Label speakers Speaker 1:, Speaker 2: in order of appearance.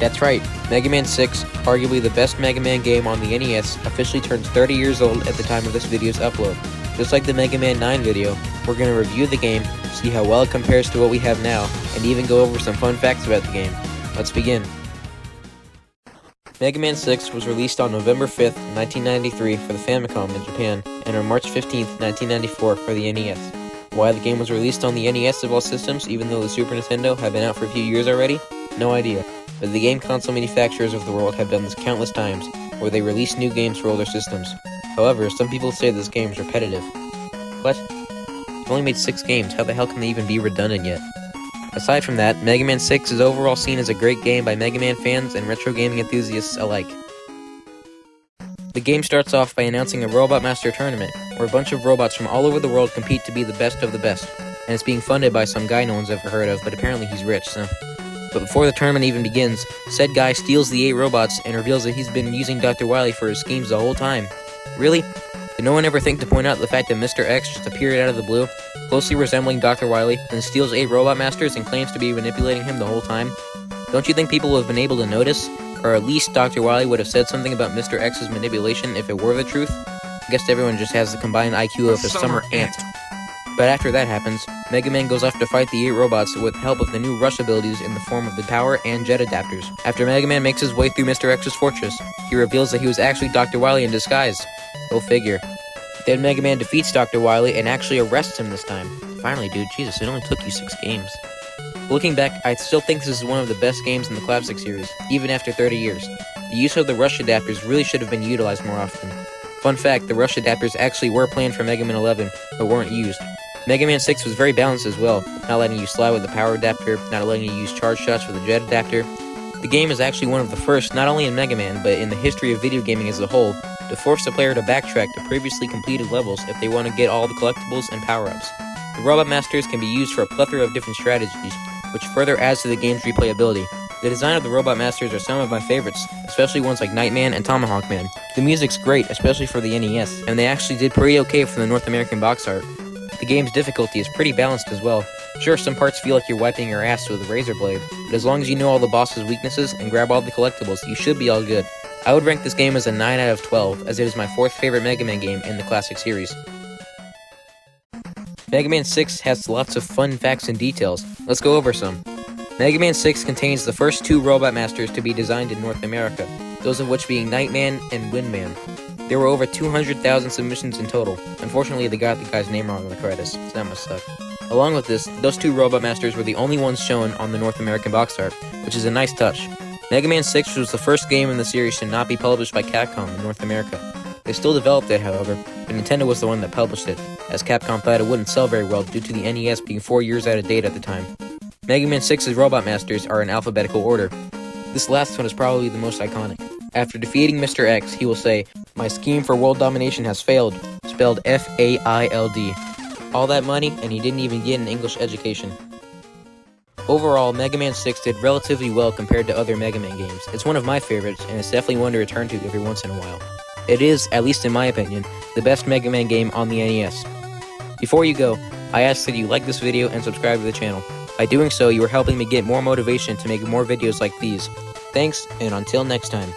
Speaker 1: That's right, Mega Man 6, arguably the best Mega Man game on the NES, officially turns 30 years old at the time of this video's upload. Just like the Mega Man 9 video, we're going to review the game, see how well it compares to what we have now, and even go over some fun facts about the game. Let's begin. Mega Man 6 was released on November 5th, 1993 for the Famicom in Japan, and on March 15th, 1994 for the NES. Why the game was released on the NES of all systems, even though the Super Nintendo had been out for a few years already? No idea. But the game console manufacturers of the world have done this countless times, where they release new games for older systems. However, some people say this game is repetitive. What? They've only made 6 games, how the hell can they even be redundant yet? Aside from that, Mega Man 6 is overall seen as a great game by Mega Man fans and retro gaming enthusiasts alike. The game starts off by announcing a Robot Master tournament, where a bunch of robots from all over the world compete to be the best of the best, and it's being funded by some guy no one's ever heard of, but apparently he's rich, so... But before the tournament even begins, said guy steals the 8 robots and reveals that he's been using Dr. Wily for his schemes the whole time. Really? Did no one ever think to point out the fact that Mr. X just appeared out of the blue, closely resembling Dr. Wily, and steals 8 Robot Masters and claims to be manipulating him the whole time? Don't you think people would have been able to notice? Or at least Dr. Wily would have said something about Mr. X's manipulation if it were the truth? I guess everyone just has the combined IQ of a summer ant. But after that happens, Mega Man goes off to fight the 8 robots with help of the new Rush abilities in the form of the power and jet adapters. After Mega Man makes his way through Mr. X's fortress, he reveals that he was actually Dr. Wily in disguise. Go figure. Then Mega Man defeats Dr. Wily and actually arrests him this time. Finally, dude, Jesus, it only took you 6 games. Looking back, I still think this is one of the best games in the classic series, even after 30 years. The use of the Rush adapters really should have been utilized more often. Fun fact, the Rush adapters actually were planned for Mega Man 11, but weren't used. Mega Man 6 was very balanced as well, not letting you slide with the power adapter, not letting you use charge shots with the jet adapter. The game is actually one of the first, not only in Mega Man, but in the history of video gaming as a whole, to force the player to backtrack to previously completed levels if they want to get all the collectibles and power-ups. The Robot Masters can be used for a plethora of different strategies, which further adds to the game's replayability. The design of the Robot Masters are some of my favorites, especially ones like Nightman and Tomahawk Man. The music's great, especially for the NES, and they actually did pretty okay for the North American box art. The game's difficulty is pretty balanced as well. Sure, some parts feel like you're wiping your ass with a razor blade, but as long as you know all the boss's weaknesses and grab all the collectibles, you should be all good. I would rank this game as a 9 out of 12, as it is my 4th favorite Mega Man game in the classic series. Mega Man 6 has lots of fun facts and details. Let's go over some. Mega Man 6 contains the first 2 Robot Masters to be designed in North America, those of which being Nightman and Windman. There were over 200,000 submissions in total. Unfortunately, they got the guy's name wrong in the credits, so that must suck. Along with this, those 2 Robot Masters were the only ones shown on the North American box art, which is a nice touch. Mega Man 6 was the first game in the series to not be published by Capcom in North America. They still developed it, however, but Nintendo was the one that published it, as Capcom thought it wouldn't sell very well due to the NES being 4 years out of date at the time. Mega Man 6's Robot Masters are in alphabetical order. This last one is probably the most iconic. After defeating Mr. X, he will say, "My scheme for world domination has failed," spelled F-A-I-L-D. All that money, and he didn't even get an English education. Overall, Mega Man 6 did relatively well compared to other Mega Man games. It's one of my favorites, and it's definitely one to return to every once in a while. It is, at least in my opinion, the best Mega Man game on the NES. Before you go, I ask that you like this video and subscribe to the channel. By doing so, you are helping me get more motivation to make more videos like these. Thanks, and until next time.